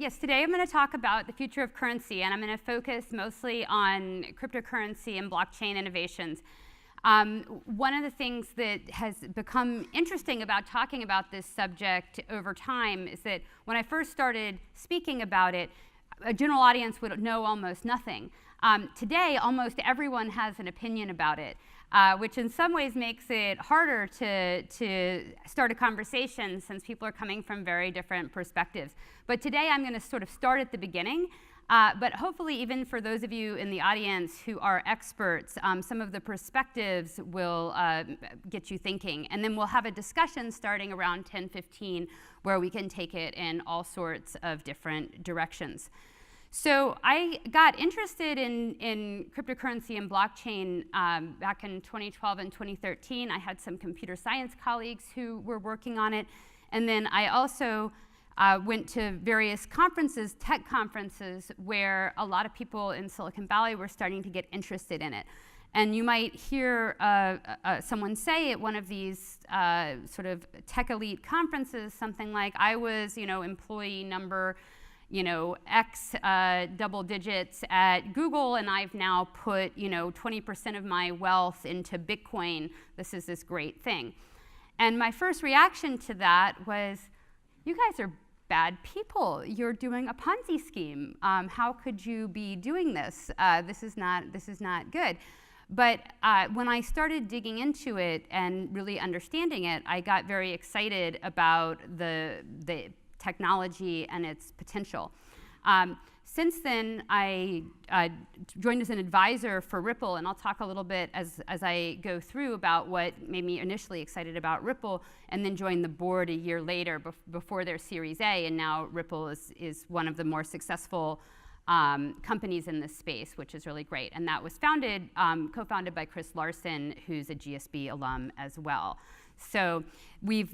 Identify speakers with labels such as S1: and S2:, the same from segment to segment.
S1: Yes, today I'm going to talk about the future of currency, and I'm going to focus mostly on cryptocurrency and blockchain innovations. One of the things that has become interesting about talking about this subject over time is that when I first started speaking about it, a general audience would know almost nothing. Today, almost everyone has an opinion about it, which in some ways makes it harder to start a conversation since people are coming from very different perspectives. But today I'm going to sort of start at the beginning, but hopefully even for those of you in the audience who are experts, some of the perspectives will get you thinking. And then we'll have a discussion starting around 10:15 where we can take it in all sorts of different directions. So I got interested in cryptocurrency and blockchain back in 2012 and 2013. I had some computer science colleagues who were working on it. And then I also went to various conferences, tech conferences, where a lot of people in Silicon Valley were starting to get interested in it. And you might hear someone say at one of these sort of tech elite conferences something like, I was, employee number X double digits at Google, and I've now put, 20% of my wealth into Bitcoin. This is this great thing. And my first reaction to that was, you guys are bad people. You're doing a Ponzi scheme. How could you be doing this? This is not good. But when I started digging into it and really understanding it, I got very excited about the technology and its potential. Since then, I joined as an advisor for Ripple, and I'll talk a little bit as I go through about what made me initially excited about Ripple, and then joined the board a year later before their Series A, and now Ripple is one of the more successful companies in this space, which is really great. And that was co-founded by Chris Larson, who's a GSB alum as well. So I've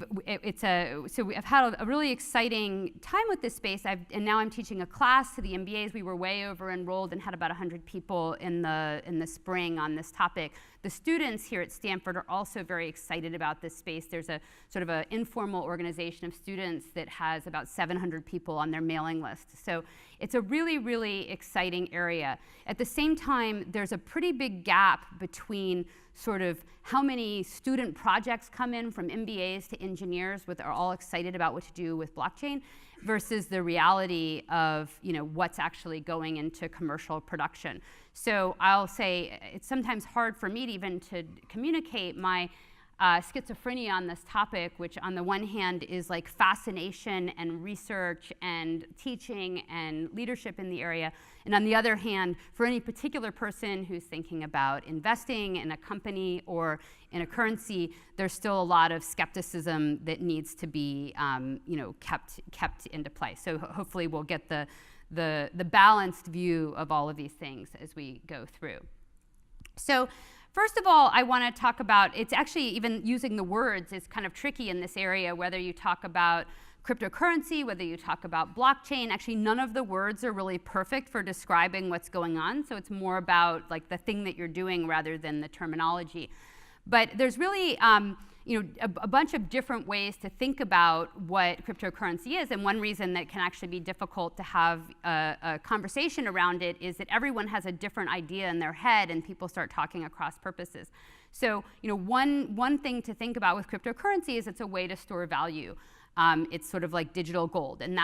S1: had a really exciting time with this space, and now I'm teaching a class to the MBAs. We were way over enrolled and had about 100 people in the spring on this topic. The students here at Stanford are also very excited about this space. There's a sort of an informal organization of students that has about 700 people on their mailing list. So it's a really, really exciting area. At the same time, there's a pretty big gap between sort of how many student projects come in from MBAs to engineers are all excited about what to do with blockchain versus the reality of what's actually going into commercial production. So I'll say it's sometimes hard for me to communicate my schizophrenia on this topic, which on the one hand is like fascination and research and teaching and leadership in the area. And on the other hand, for any particular person who's thinking about investing in a company or in a currency, there's still a lot of skepticism that needs to be kept into play. So hopefully we'll get the balanced view of all of these things as we go through. So first of all, I want to talk about, it's actually even using the words is kind of tricky in this area, whether you talk about cryptocurrency, whether you talk about blockchain. Actually, none of the words are really perfect for describing what's going on, so it's more about like the thing that you're doing rather than the terminology. But there's really a bunch of different ways to think about what cryptocurrency is, and one reason that can actually be difficult to have a conversation around it is that everyone has a different idea in their head and people start talking across purposes. So one thing to think about with cryptocurrency is it's a way to store value. It's sort of like digital gold, and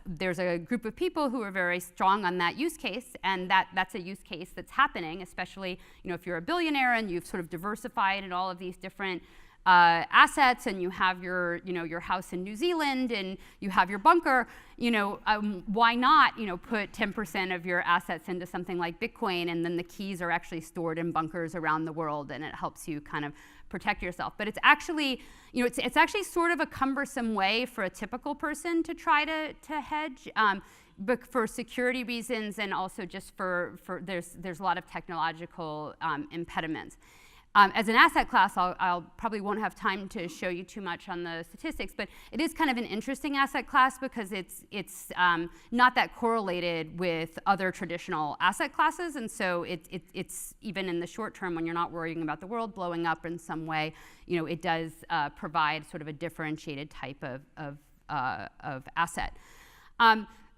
S1: there's a group of people who are very strong on that use case, and that's a use case that's happening, especially if you're a billionaire and you've sort of diversified in all of these different assets, and you have your house in New Zealand, and you have your bunker. Why not put 10% of your assets into something like Bitcoin, and then the keys are actually stored in bunkers around the world, and it helps you kind of protect yourself. But it's actually it's actually sort of a cumbersome way for a typical person to try to hedge. But for security reasons, and also just for there's a lot of technological impediments. As an asset class, I'll probably won't have time to show you too much on the statistics, but it is kind of an interesting asset class because it's not that correlated with other traditional asset classes, and so it's even in the short term when you're not worrying about the world blowing up in some way, it does provide sort of a differentiated type of asset.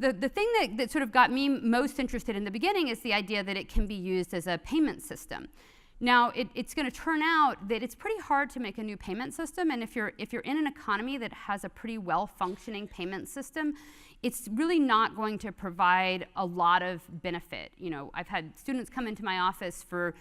S1: the thing that sort of got me most interested in the beginning is the idea that it can be used as a payment system. Now, it's going to turn out that it's pretty hard to make a new payment system, and if you're in an economy that has a pretty well-functioning payment system, it's really not going to provide a lot of benefit. You know, I've had students come into my office for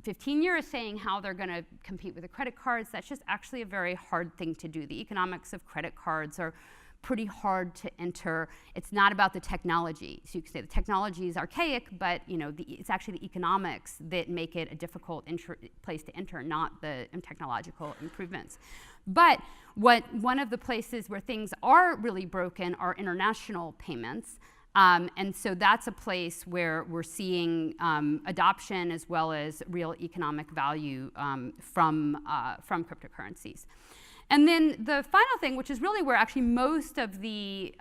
S1: 15 years saying how they're going to compete with the credit cards. That's just actually a very hard thing to do. The economics of credit cards are pretty hard to enter. It's not about the technology. So you could say the technology is archaic, but it's actually the economics that make it a difficult place to enter, not the technological improvements. But one of the places where things are really broken are international payments. And so that's a place where we're seeing adoption as well as real economic value from cryptocurrencies. And then the final thing, which is really where actually most of the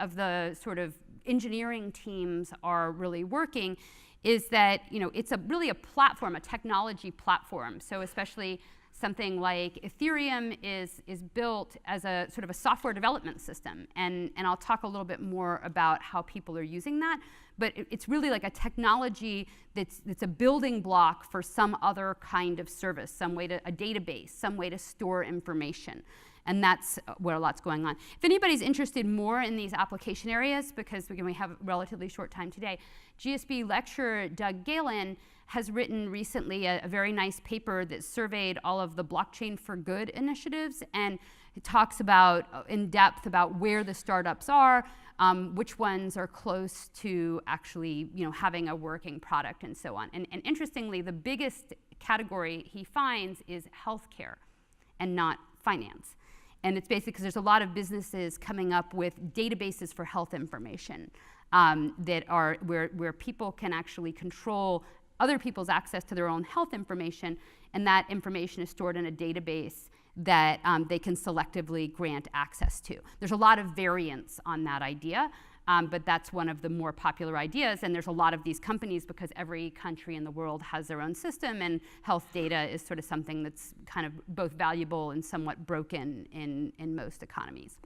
S1: sort of engineering teams are really working, is that it's really a platform, a technology platform. So especially something like Ethereum is built as a sort of a software development system, and I'll talk a little bit more about how people are using that. But it's really like a technology that's a building block for some other kind of service, a database, some way to store information. And that's where a lot's going on. If anybody's interested more in these application areas, because we have a relatively short time today, GSB lecturer Doug Galen has written recently a very nice paper that surveyed all of the Blockchain for Good initiatives, and it talks about in depth about where the startups are, which ones are close to actually having a working product, and so on. And interestingly, the biggest category he finds is healthcare and not finance. And it's basically because there's a lot of businesses coming up with databases for health information that are where people can actually control other people's access to their own health information, and that information is stored in a database that they can selectively grant access to. There's a lot of variance on that idea, but that's one of the more popular ideas, and there's a lot of these companies because every country in the world has their own system, and health data is sort of something that's kind of both valuable and somewhat broken in most economies.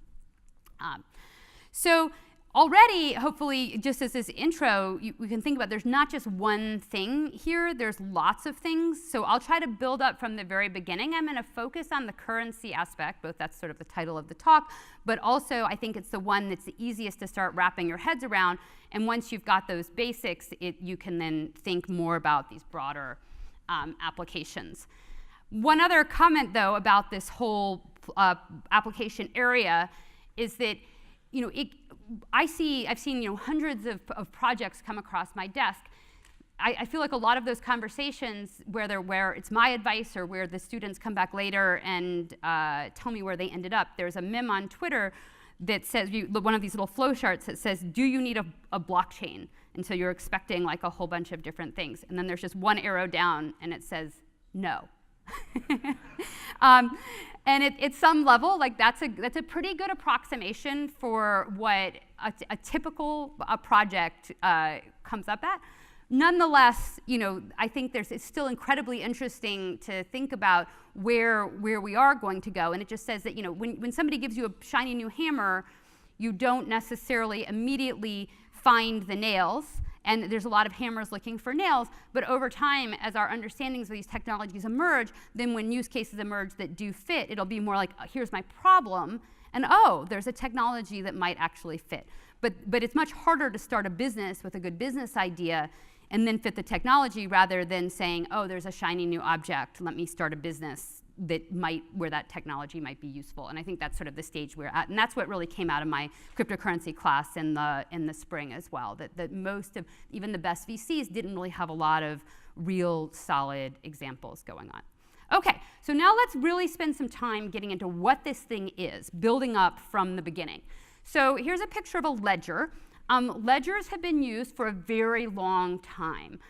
S1: So already, hopefully, just as this intro, we can think about there's not just one thing here, there's lots of things. So I'll try to build up from the very beginning. I'm going to focus on the currency aspect, both that's sort of the title of the talk, but also I think it's the one that's the easiest to start wrapping your heads around. And once you've got those basics, you can then think more about these broader applications. One other comment, though, about this whole application area is that I've seen hundreds of projects come across my desk. I feel like a lot of those conversations where it's my advice or where the students come back later and tell me where they ended up. There's a meme on Twitter that says, one of these little flowcharts that says, do you need a blockchain? And so you're expecting like a whole bunch of different things. And then there's just one arrow down and it says, no. And at some level, like that's a pretty good approximation for what a typical project comes up at. Nonetheless, I think it's still incredibly interesting to think about where we are going to go. And it just says that when somebody gives you a shiny new hammer, you don't necessarily immediately find the nails. And there's a lot of hammers looking for nails, but over time, as our understandings of these technologies emerge, then when use cases emerge that do fit, it'll be more like, here's my problem, and oh, there's a technology that might actually fit. But it's much harder to start a business with a good business idea and then fit the technology rather than saying, oh, there's a shiny new object, let me start a business where that technology might be useful. And I think that's sort of the stage we're at. And that's what really came out of my cryptocurrency class in the spring as well, that most of, even the best VCs didn't really have a lot of real solid examples going on. Okay, so now let's really spend some time getting into what this thing is, building up from the beginning. So here's a picture of a ledger. Ledgers have been used for a very long time.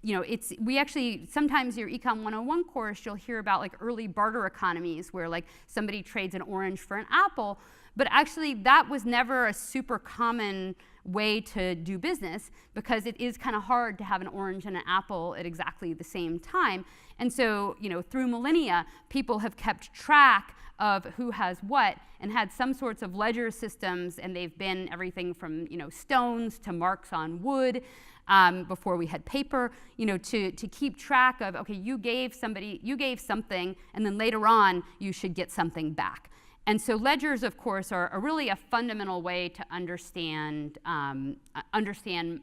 S1: We actually, sometimes your Econ 101 course, you'll hear about like early barter economies where like somebody trades an orange for an apple, but actually that was never a super common way to do business because it is kind of hard to have an orange and an apple at exactly the same time. And so, through millennia, people have kept track of who has what and had some sorts of ledger systems, and they've been everything from stones to marks on wood, before we had paper, to keep track of, okay, you gave something, and then later on you should get something back. And so ledgers, of course, are really a fundamental way to understand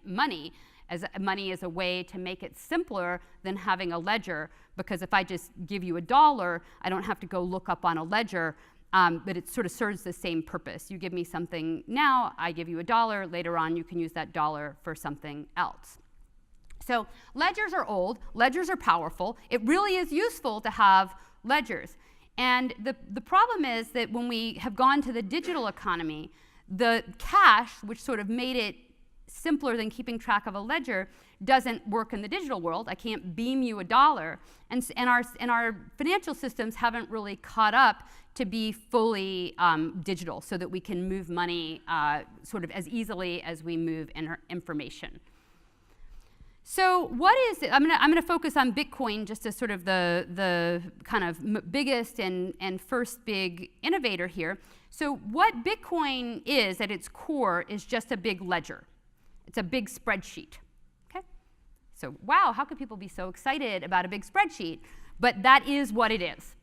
S1: money. As money is a way to make it simpler than having a ledger, because if I just give you $1, I don't have to go look up on a ledger, but it sort of serves the same purpose. You give me something now, I give you $1, later on you can use that dollar for something else. So ledgers are old, ledgers are powerful. It really is useful to have ledgers. And the problem is that when we have gone to the digital economy, the cash, which sort of made it simpler than keeping track of a ledger, doesn't work in the digital world. I can't beam you $1. And our financial systems haven't really caught up to be fully digital, so that we can move money sort of as easily as we move information. So what is it? I'm going to focus on Bitcoin just as sort of the kind of biggest and first big innovator here. So what Bitcoin is at its core is just a big ledger. It's a big spreadsheet. Okay? So wow, how could people be so excited about a big spreadsheet? But that is what it is,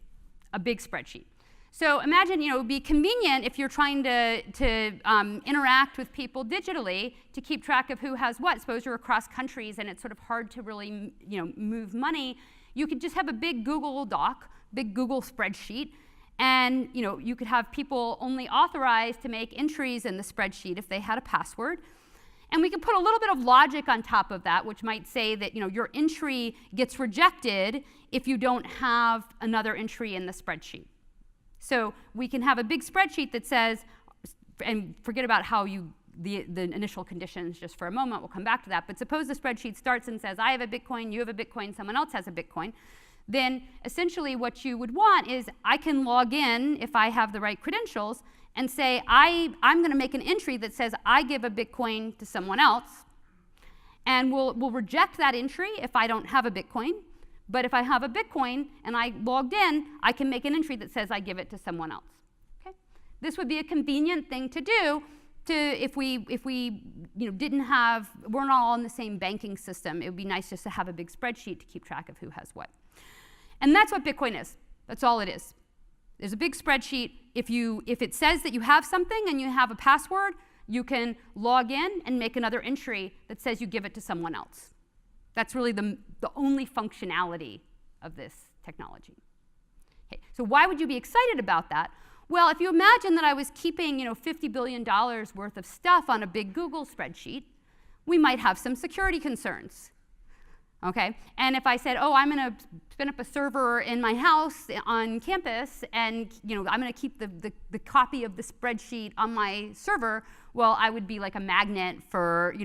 S1: a big spreadsheet. So imagine, it would be convenient if you're trying to interact with people digitally to keep track of who has what. Suppose you're across countries and it's sort of hard to really, move money. You could just have a big Google Doc, big Google spreadsheet, and you could have people only authorized to make entries in the spreadsheet if they had a password. And we could put a little bit of logic on top of that, which might say that your entry gets rejected if you don't have another entry in the spreadsheet. So we can have a big spreadsheet that says, and forget about how the initial conditions just for a moment, we'll come back to that, but suppose the spreadsheet starts and says, I have a Bitcoin, you have a Bitcoin, someone else has a Bitcoin. Then essentially what you would want is I can log in if I have the right credentials and say, I'm going to make an entry that says I give a Bitcoin to someone else, and we'll reject that entry if I don't have a Bitcoin. But if I have a Bitcoin and I logged in, I can make an entry that says I give it to someone else. Okay? This would be a convenient thing to do if we we're not all in the same banking system. It would be nice just to have a big spreadsheet to keep track of who has what. And that's what Bitcoin is. That's all it is. There's a big spreadsheet. If it says that you have something and you have a password, you can log in and make another entry that says you give it to someone else. That's really the only functionality of this technology. Okay, so why would you be excited about that? Well, if you imagine that I was keeping $50 billion worth of stuff on a big Google spreadsheet, we might have some security concerns. Okay? And if I said, oh, I'm going to spin up a server in my house on campus, and I'm going to keep the copy of the spreadsheet on my server, well, I would be like a magnet for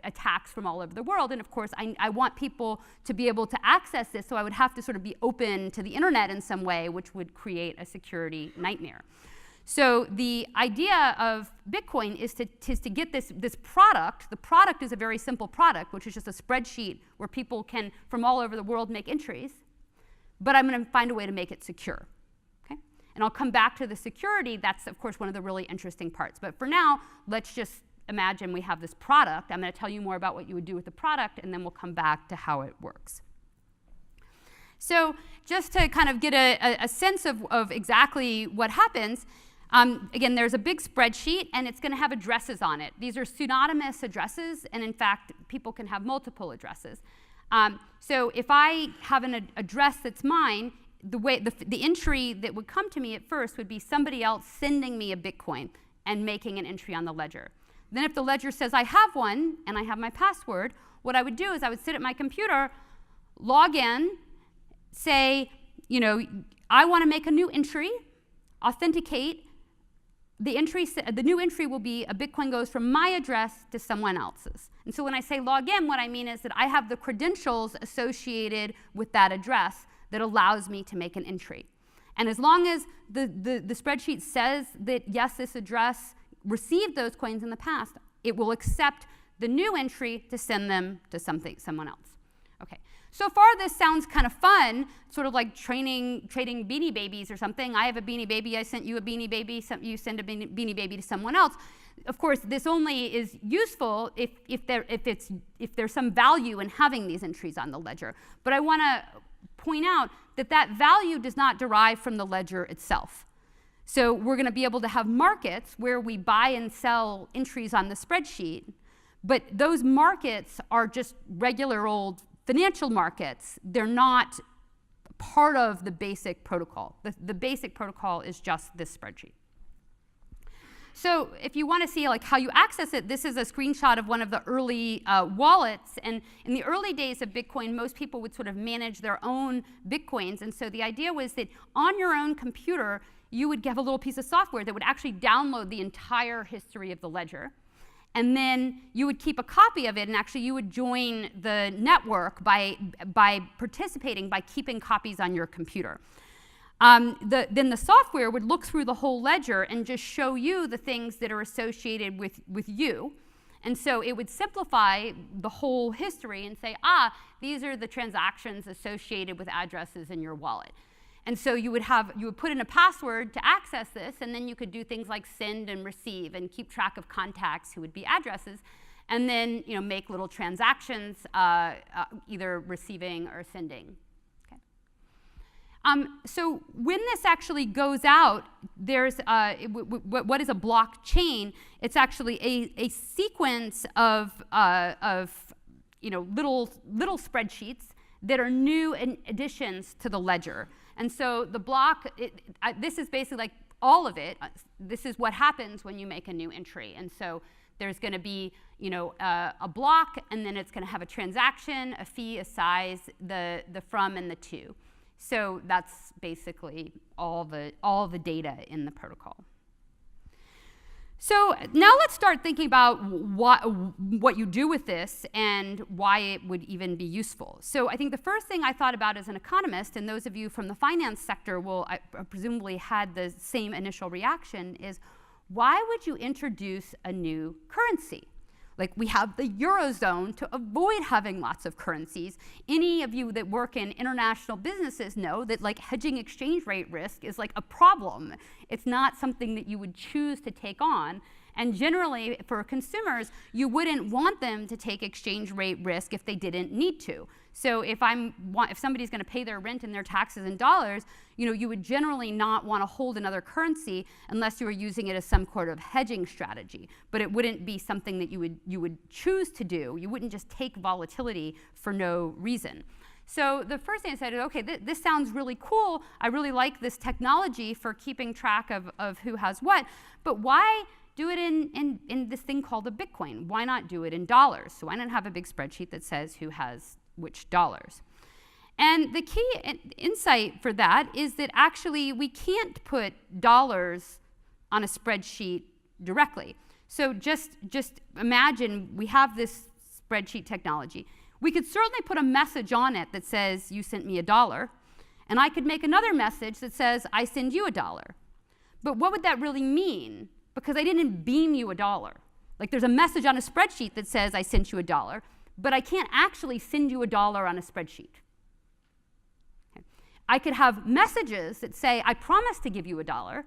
S1: attacks from all over the world. And of course, I want people to be able to access this, so I would have to sort of be open to the internet in some way, which would create a security nightmare. So the idea of Bitcoin is to get this product. The product is a very simple product, which is just a spreadsheet where people can, from all over the world, make entries. But I'm going to find a way to make it secure. Okay? And I'll come back to the security. That's, of course, one of the really interesting parts. But for now, let's just imagine we have this product. I'm going to tell you more about what you would do with the product, and then we'll come back to how it works. So just to kind of get a sense of exactly what happens, again, there's a big spreadsheet, and it's going to have addresses on it. These are pseudonymous addresses, and in fact, people can have multiple addresses. So if I have an address that's mine, the entry that would come to me at first would be somebody else sending me a Bitcoin and making an entry on the ledger. Then if the ledger says I have one, and I have my password, what I would do is I would sit at my computer, log in, say, I want to make a new entry, authenticate. The new entry will be a Bitcoin goes from my address to someone else's. And so when I say log in, what I mean is that I have the credentials associated with that address that allows me to make an entry. And as long as the spreadsheet says that, yes, this address received those coins in the past, it will accept the new entry to send them to someone else. Okay. So far, this sounds kind of fun, sort of like trading Beanie Babies or something. I have a Beanie Baby, I sent you a Beanie Baby, you send a Beanie Baby to someone else. Of course, this only is useful if there's some value in having these entries on the ledger. But I want to point out that that value does not derive from the ledger itself. So we're going to be able to have markets where we buy and sell entries on the spreadsheet, but those markets are just regular old financial markets. They're not part of the basic protocol. The basic protocol is just this spreadsheet. So if you want to see like how you access it, this is a screenshot of one of the early wallets. And in the early days of Bitcoin, most people would sort of manage their own Bitcoins. And so the idea was that on your own computer, you would have a little piece of software that would actually download the entire history of the ledger. And then you would keep a copy of it, and actually you would join the network by participating, by keeping copies on your computer. Then the software would look through the whole ledger and just show you the things that are associated with you. And so it would simplify the whole history and say, these are the transactions associated with addresses in your wallet. And so you would put in a password to access this, and then you could do things like send and receive and keep track of contacts who would be addresses, and then make little transactions, either receiving or sending. So when this actually goes out, there's what is a blockchain? It's actually a sequence of little spreadsheets that are new additions to the ledger. And so the block, this is basically like all of it. This is what happens when you make a new entry. And so there's going to be a block, and then it's going to have a transaction, a fee, a size, the from, and the to. So that's basically all the data in the protocol. So now let's start thinking about what you do with this and why it would even be useful. So I think the first thing I thought about as an economist, and those of you from the finance sector will presumably had the same initial reaction, is why would you introduce a new currency? Like, we have the Eurozone to avoid having lots of currencies. Any of you that work in international businesses know that like hedging exchange rate risk is like a problem. It's not something that you would choose to take on. And generally, for consumers, you wouldn't want them to take exchange rate risk if they didn't need to. So if somebody's going to pay their rent and their taxes in dollars, you would generally not want to hold another currency unless you were using it as some sort of hedging strategy. But it wouldn't be something that you would choose to do. You wouldn't just take volatility for no reason. So the first thing I said is, okay, this sounds really cool. I really like this technology for keeping track of who has what. But why do it in this thing called a Bitcoin? Why not do it in dollars? So why not have a big spreadsheet that says who has which dollars? And the key insight for that is that actually we can't put dollars on a spreadsheet directly. So just imagine we have this spreadsheet technology. We could certainly put a message on it that says you sent me $1, and I could make another message that says I send you $1. But what would that really mean? Because I didn't beam you $1. Like, there's a message on a spreadsheet that says I sent you $1, but I can't actually send you $1 on a spreadsheet. Okay. I could have messages that say I promise to give you $1,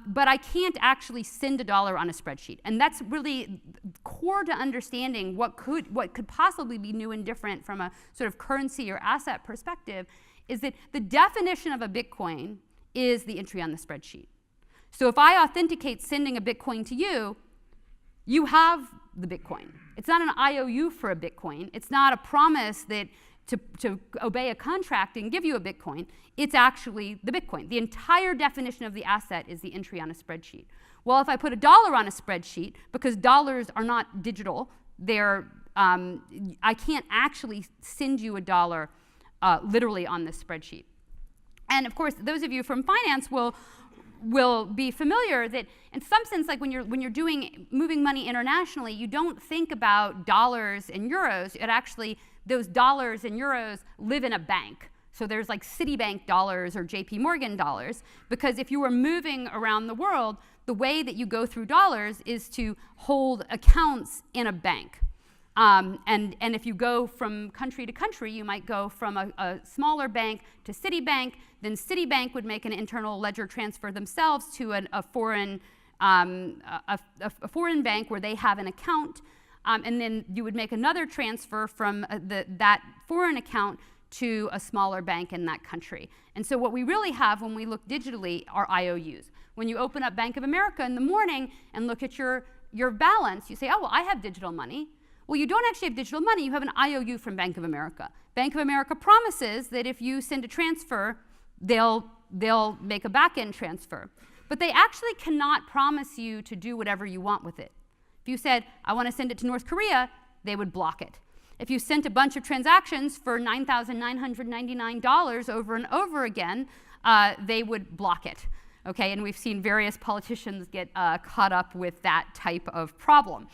S1: but I can't actually send $1 on a spreadsheet. And that's really core to understanding what could possibly be new and different from a sort of currency or asset perspective, is that the definition of a Bitcoin is the entry on the spreadsheet. So if I authenticate sending a Bitcoin to you, you have the Bitcoin. It's not an IOU for a Bitcoin. It's not a promise that to obey a contract and give you a Bitcoin. It's actually the Bitcoin. The entire definition of the asset is the entry on a spreadsheet. Well, if I put $1 on a spreadsheet, because dollars are not digital, I can't actually send you $1 literally on this spreadsheet. And of course, those of you from finance will be familiar that in some sense, like when you're moving money internationally, you don't think about dollars and euros. It actually, those dollars and euros live in a bank. So there's like Citibank dollars or JP Morgan dollars, because if you were moving around the world, the way that you go through dollars is to hold accounts in a bank. And if you go from country to country, you might go from a smaller bank to Citibank. Then Citibank would make an internal ledger transfer themselves to a foreign bank where they have an account. And then you would make another transfer from that foreign account to a smaller bank in that country. And so what we really have when we look digitally are IOUs. When you open up Bank of America in the morning and look at your balance, you say, oh, well, I have digital money. Well, you don't actually have digital money. You have an IOU from Bank of America. Bank of America promises that if you send a transfer, they'll make a back-end transfer. But they actually cannot promise you to do whatever you want with it. If you said, I want to send it to North Korea, they would block it. If you sent a bunch of transactions for $9,999 over and over again, they would block it. Okay, and we've seen various politicians get caught up with that type of problem.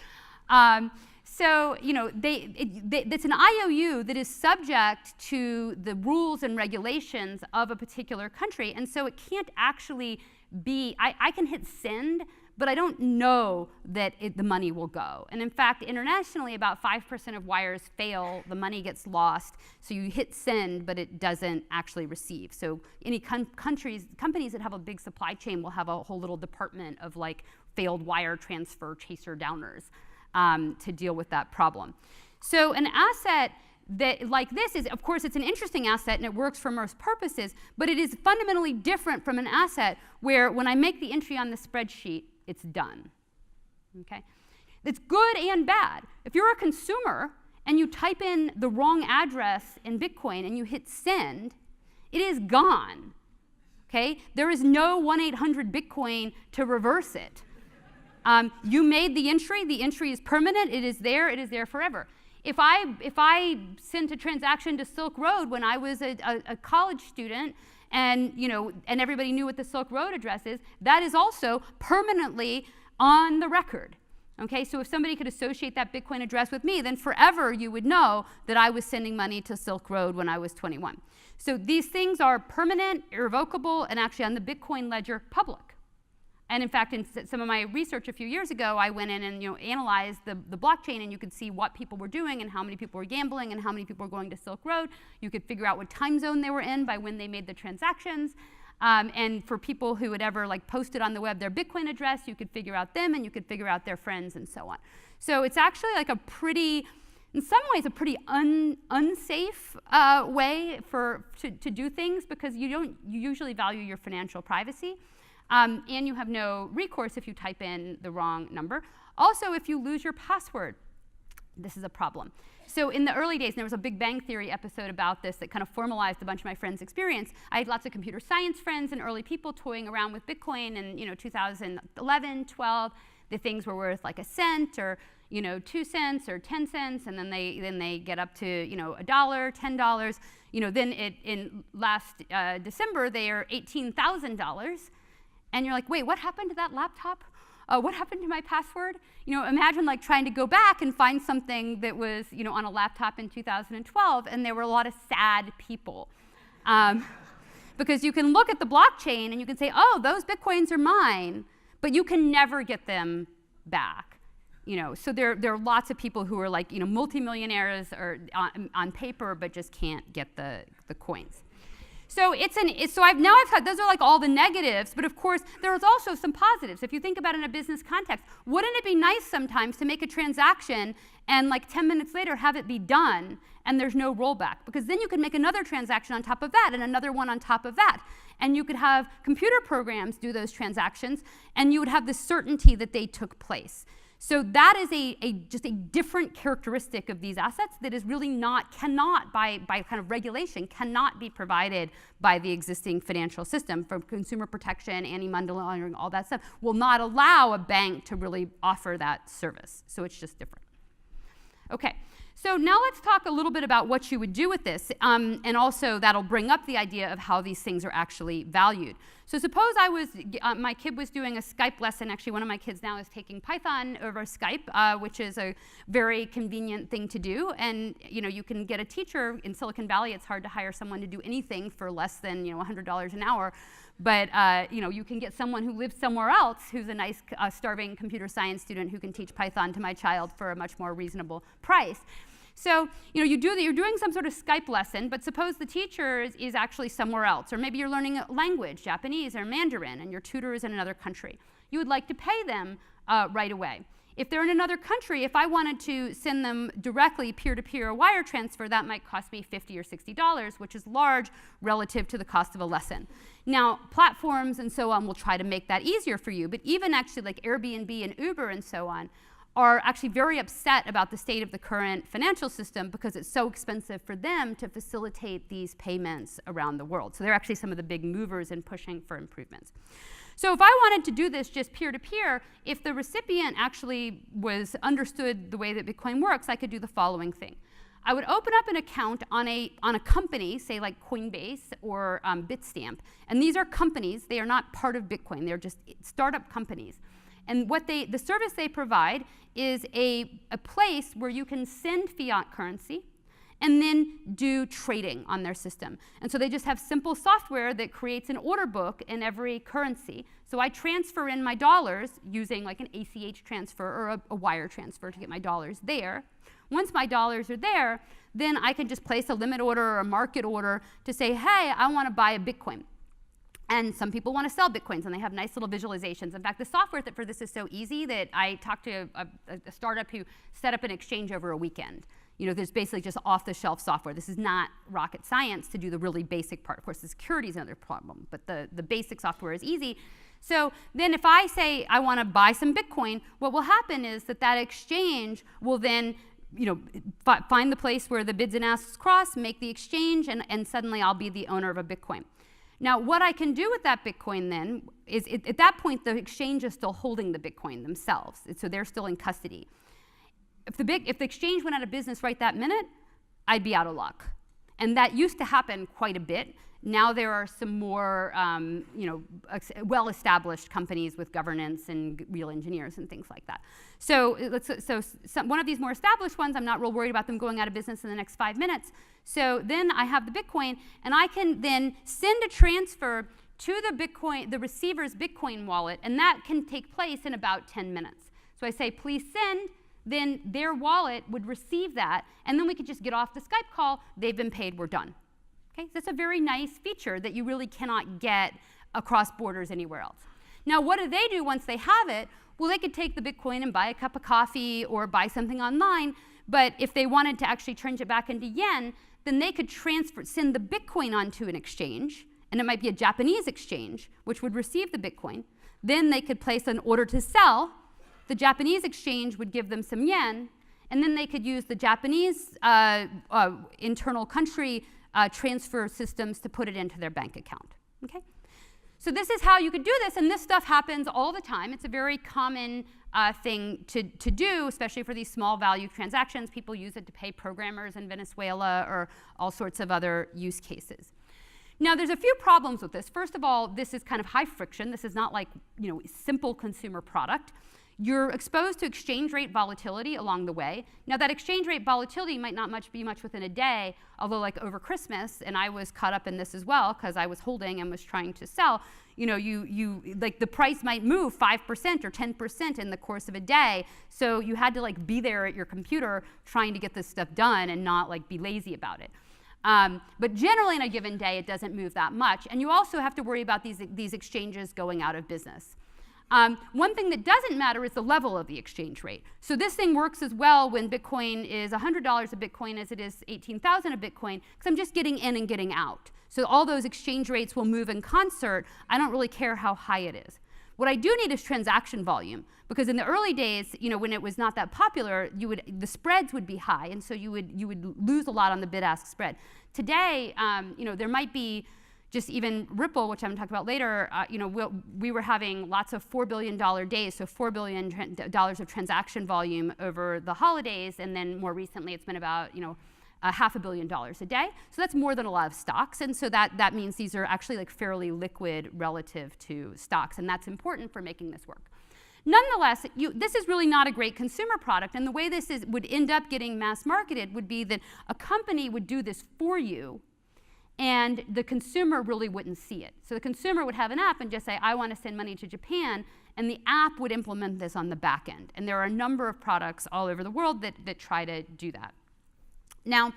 S1: So, you know, it's an IOU that is subject to the rules and regulations of a particular country, and so it can't actually be, I can hit send, but I don't know that the money will go. And in fact, internationally, about 5% of wires fail, the money gets lost, so you hit send, but it doesn't actually receive. So any companies that have a big supply chain will have a whole little department of like failed wire transfer chaser downers to deal with that problem. So an asset that like this is, of course, it's an interesting asset and it works for most purposes, but it is fundamentally different from an asset where when I make the entry on the spreadsheet, it's done. Okay? It's good and bad. If you're a consumer and you type in the wrong address in Bitcoin and you hit send, it is gone. Okay? There is no 1-800-Bitcoin to reverse it. You made the entry is permanent, it is there forever. If I sent a transaction to Silk Road when I was a college student, and everybody knew what the Silk Road address is, that is also permanently on the record. Okay, so if somebody could associate that Bitcoin address with me, then forever you would know that I was sending money to Silk Road when I was 21. So these things are permanent, irrevocable, and actually on the Bitcoin ledger, public. And in fact, in some of my research a few years ago, I went in and analyzed the blockchain, and you could see what people were doing and how many people were gambling and how many people were going to Silk Road. You could figure out what time zone they were in by when they made the transactions. And for people who had ever posted on the web their Bitcoin address, you could figure out them and you could figure out their friends and so on. So it's actually like a pretty, in some ways, a pretty unsafe way to do things, because you usually value your financial privacy. And you have no recourse if you type in the wrong number. Also, if you lose your password, this is a problem. So in the early days, and there was a Big Bang Theory episode about this that kind of formalized a bunch of my friends' experience. I had lots of computer science friends and early people toying around with Bitcoin in 2011, 12. The things were worth like a cent or 2 cents or 10 cents, and then they get up to $1, $10. Then in last December they are $18,000. And you're like, wait, what happened to that laptop? What happened to my password? Imagine trying to go back and find something that was on a laptop in 2012, and there were a lot of sad people. Because you can look at the blockchain and you can say, oh, those Bitcoins are mine, but you can never get them back. So there are lots of people who are multimillionaires or on paper, but just can't get the coins. So I've had, those are all the negatives, but of course there's also some positives. If you think about it in a business context, wouldn't it be nice sometimes to make a transaction and 10 minutes later have it be done and there's no rollback? Because then you could make another transaction on top of that and another one on top of that. And you could have computer programs do those transactions, and you would have the certainty that they took place. So that is just a different characteristic of these assets that is really cannot by kind of regulation, cannot be provided by the existing financial system. From consumer protection, anti-money laundering, all that stuff will not allow a bank to really offer that service. So it's just different. Okay, so now let's talk a little bit about what you would do with this, and also that'll bring up the idea of how these things are actually valued. So suppose my kid was doing a Skype lesson. Actually, one of my kids now is taking Python over Skype, which is a very convenient thing to do. And you can get a teacher in Silicon Valley. It's hard to hire someone to do anything for less than $100 an hour. But you can get someone who lives somewhere else who's a nice starving computer science student who can teach Python to my child for a much more reasonable price. So you're doing some sort of Skype lesson, but suppose the teacher is actually somewhere else, or maybe you're learning a language, Japanese or Mandarin, and your tutor is in another country. You would like to pay them right away. If they're in another country, if I wanted to send them directly peer-to-peer wire transfer, that might cost me $50 or $60, which is large relative to the cost of a lesson. Now, platforms and so on will try to make that easier for you, but even actually like Airbnb and Uber and so on are actually very upset about the state of the current financial system because it's so expensive for them to facilitate these payments around the world. So they're actually some of the big movers in pushing for improvements. So if I wanted to do this just peer-to-peer, if the recipient actually understood the way that Bitcoin works, I could do the following thing. I would open up an account on a company, say like Coinbase or Bitstamp. And these are companies. They are not part of Bitcoin. They're just startup companies. And the service they provide is a place where you can send fiat currency and then do trading on their system. And so they just have simple software that creates an order book in every currency. So I transfer in my dollars using like an ACH transfer or a wire transfer to get my dollars there. Once my dollars are there, then I can just place a limit order or a market order to say, hey, I want to buy a Bitcoin. And some people want to sell Bitcoins, and they have nice little visualizations. In fact, the software for this is so easy that I talked to a startup who set up an exchange over a weekend. There's basically just off-the-shelf software. This is not rocket science to do the really basic part. Of course, the security is another problem, but the basic software is easy. So then if I say I want to buy some Bitcoin, what will happen is that exchange will then find the place where the bids and asks cross, make the exchange, and suddenly I'll be the owner of a Bitcoin. Now, what I can do with that Bitcoin then is, at that point, the exchange is still holding the Bitcoin themselves. So they're still in custody. If the exchange went out of business right that minute, I'd be out of luck. And that used to happen quite a bit. Now there are some more well-established companies with governance and real engineers and things like that. So one of these more established ones, I'm not real worried about them going out of business in the next 5 minutes. So then I have the Bitcoin, and I can then send a transfer to the receiver's Bitcoin wallet, and that can take place in about 10 minutes. So I say, please send, then their wallet would receive that, and then we could just get off the Skype call. They've been paid, we're done. Okay? That's a very nice feature that you really cannot get across borders anywhere else. Now, what do they do once they have it? Well, they could take the Bitcoin and buy a cup of coffee or buy something online, but if they wanted to actually change it back into yen, then they could send the Bitcoin onto an exchange, and it might be a Japanese exchange, which would receive the Bitcoin. Then they could place an order to sell. The Japanese exchange would give them some yen, and then they could use the Japanese internal country transfer systems to put it into their bank account. Okay? So this is how you could do this, and this stuff happens all the time. It's a very common thing to do, especially for these small value transactions. People use it to pay programmers in Venezuela or all sorts of other use cases. Now, there's a few problems with this. First of all, this is kind of high friction. This is not like simple consumer product. You're exposed to exchange rate volatility along the way. Now, that exchange rate volatility might not be much within a day, although like over Christmas, and I was caught up in this as well because I was holding and was trying to sell, like the price might move 5% or 10% in the course of a day. So you had to like be there at your computer trying to get this stuff done and not like be lazy about it. But generally in a given day, it doesn't move that much. And you also have to worry about these exchanges going out of business. One thing that doesn't matter is the level of the exchange rate. So this thing works as well when Bitcoin is $100 a Bitcoin as it is 18,000 a Bitcoin, because I'm just getting in and getting out. So all those exchange rates will move in concert. I don't really care how high it is. What I do need is transaction volume, because in the early days, when it was not that popular, the spreads would be high, and so you would lose a lot on the bid-ask spread. Today, there might be just even Ripple, which I'm going to talk about later, we were having lots of $4 billion days, so $4 billion of transaction volume over the holidays, and then more recently it's been about $500 million a day. So that's more than a lot of stocks. And so that means these are actually like fairly liquid relative to stocks. And that's important for making this work. Nonetheless, this is really not a great consumer product. And the way this would end up getting mass marketed would be that a company would do this for you, and the consumer really wouldn't see it. So the consumer would have an app and just say, I want to send money to Japan, and the app would implement this on the back end. And there are a number of products all over the world that try to do that. Now,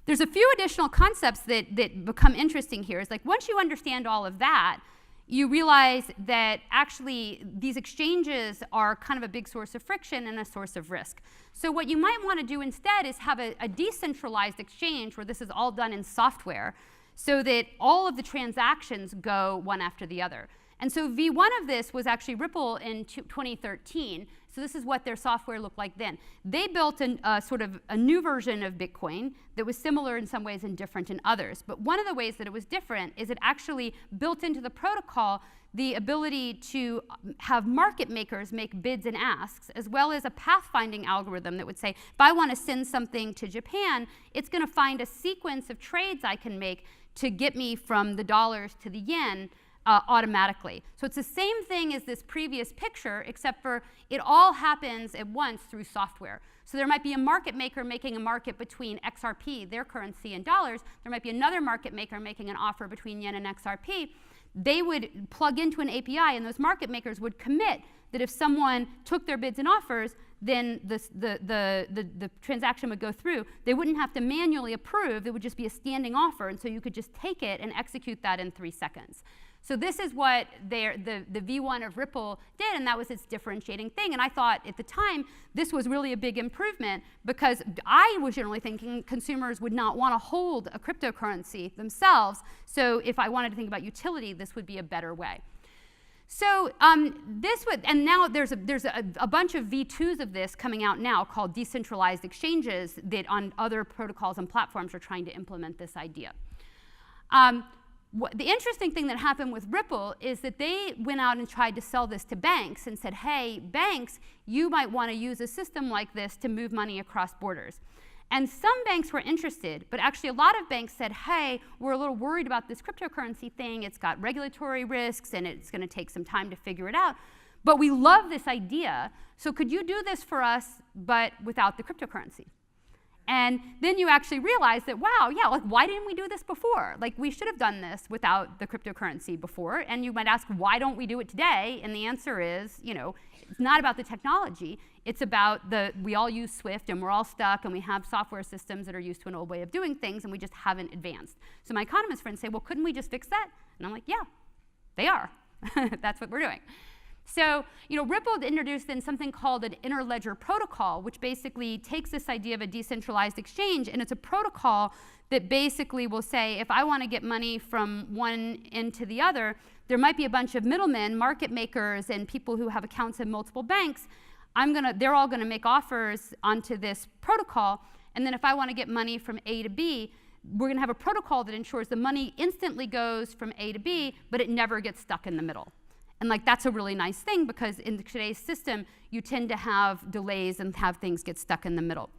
S1: there's a few additional concepts that become interesting here. It's like once you understand all of that, you realize that actually these exchanges are kind of a big source of friction and a source of risk. So what you might want to do instead is have a decentralized exchange where this is all done in software so that all of the transactions go one after the other. And so V1 of this was actually Ripple in 2013. So this is what their software looked like then. They built sort of a new version of Bitcoin that was similar in some ways and different in others. But one of the ways that it was different is it actually built into the protocol the ability to have market makers make bids and asks, as well as a pathfinding algorithm that would say, if I want to send something to Japan, it's going to find a sequence of trades I can make to get me from the dollars to the yen automatically. So it's the same thing as this previous picture, except for it all happens at once through software. So there might be a market maker making a market between XRP, their currency, and dollars. There might be another market maker making an offer between yen and XRP. They would plug into an API, and those market makers would commit that if someone took their bids and offers, then the transaction would go through. They wouldn't have to manually approve. It would just be a standing offer, and so you could just take it and execute that in 3 seconds. So this is what the V1 of Ripple did, and that was its differentiating thing. And I thought at the time this was really a big improvement because I was generally thinking consumers would not want to hold a cryptocurrency themselves. So if I wanted to think about utility, this would be a better way. So this would, and now there's a bunch of V2s of this coming out now called decentralized exchanges that on other protocols and platforms are trying to implement this idea. The interesting thing that happened with Ripple is that they went out and tried to sell this to banks and said, hey, banks, you might want to use a system like this to move money across borders. And some banks were interested, but actually a lot of banks said, hey, we're a little worried about this cryptocurrency thing. It's got regulatory risks, and it's going to take some time to figure it out. But we love this idea, so could you do this for us, but without the cryptocurrency? And then you actually realize that, wow, yeah, like why didn't we do this before? Like we should have done this without the cryptocurrency before. And you might ask, why don't we do it today? And the answer is, it's not about the technology. It's about we all use Swift and we're all stuck and we have software systems that are used to an old way of doing things and we just haven't advanced. So my economist friends say, well, couldn't we just fix that? And I'm like, yeah, they are. That's what we're doing. So, Ripple introduced then something called an interledger protocol, which basically takes this idea of a decentralized exchange, and it's a protocol that basically will say, if I want to get money from one end to the other, there might be a bunch of middlemen, market makers, and people who have accounts in multiple banks. They're all going to make offers onto this protocol, and then if I want to get money from A to B, we're going to have a protocol that ensures the money instantly goes from A to B, but it never gets stuck in the middle. And that's a really nice thing because in today's system, you tend to have delays and have things get stuck in the middle.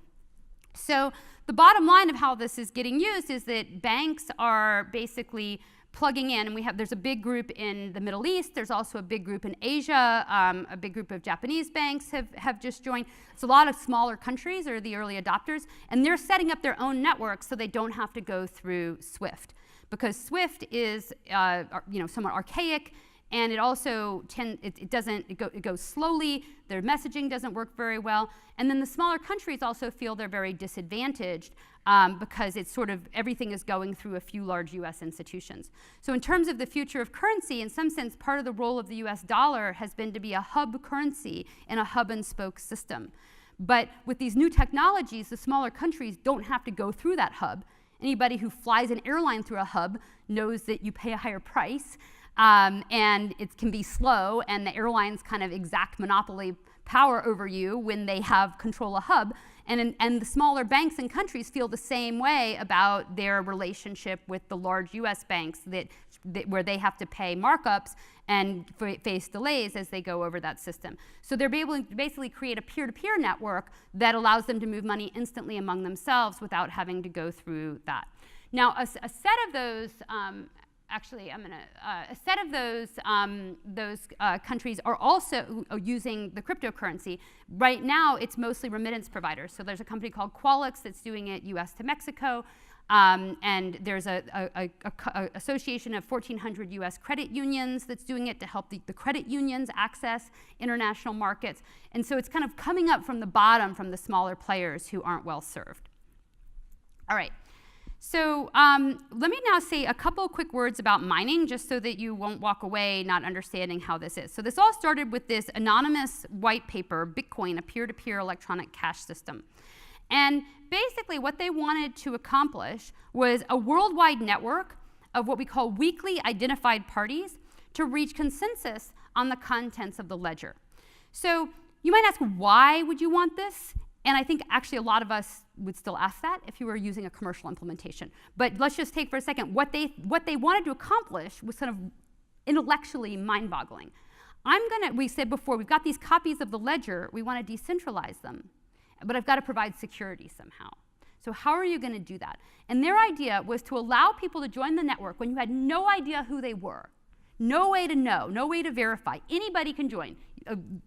S1: So the bottom line of how this is getting used is that banks are basically plugging in, and there's a big group in the Middle East. There's also a big group in Asia. A big group of Japanese banks have just joined. So a lot of smaller countries are the early adopters, and they're setting up their own networks so they don't have to go through Swift, because Swift is somewhat archaic. And it also it goes slowly. Their messaging doesn't work very well. And then the smaller countries also feel they're very disadvantaged because it's sort of everything is going through a few large US institutions. So in terms of the future of currency, in some sense, part of the role of the US dollar has been to be a hub currency in a hub and spoke system. But with these new technologies, the smaller countries don't have to go through that hub. Anybody who flies an airline through a hub knows that you pay a higher price. and it can be slow, and the airlines kind of exact monopoly power over you when they have control a hub. And the smaller banks and countries feel the same way about their relationship with the large US banks where they have to pay markups and face delays as they go over that system. So they're able to basically create a peer-to-peer network that allows them to move money instantly among themselves without having to go through that. Now, a set of those a set of those countries are also using the cryptocurrency. Right now, it's mostly remittance providers. So there's a company called Qualix that's doing it US to Mexico. And there's an association of 1,400 US credit unions that's doing it to help the credit unions access international markets. And so it's kind of coming up from the bottom from the smaller players who aren't well served. All right. So let me now say a couple quick words about mining, just so that you won't walk away not understanding how this is. So this all started with this anonymous white paper, Bitcoin, a peer-to-peer electronic cash system. And basically what they wanted to accomplish was a worldwide network of what we call weakly identified parties to reach consensus on the contents of the ledger. So you might ask, why would you want this? And I think actually a lot of us would still ask that if you were using a commercial implementation. But let's just take for a second, what they wanted to accomplish was kind of intellectually mind-boggling. We said before, we've got these copies of the ledger, we want to decentralize them, but I've got to provide security somehow. So how are you going to do that? And their idea was to allow people to join the network when you had no idea who they were. No way to know, no way to verify. Anybody can join.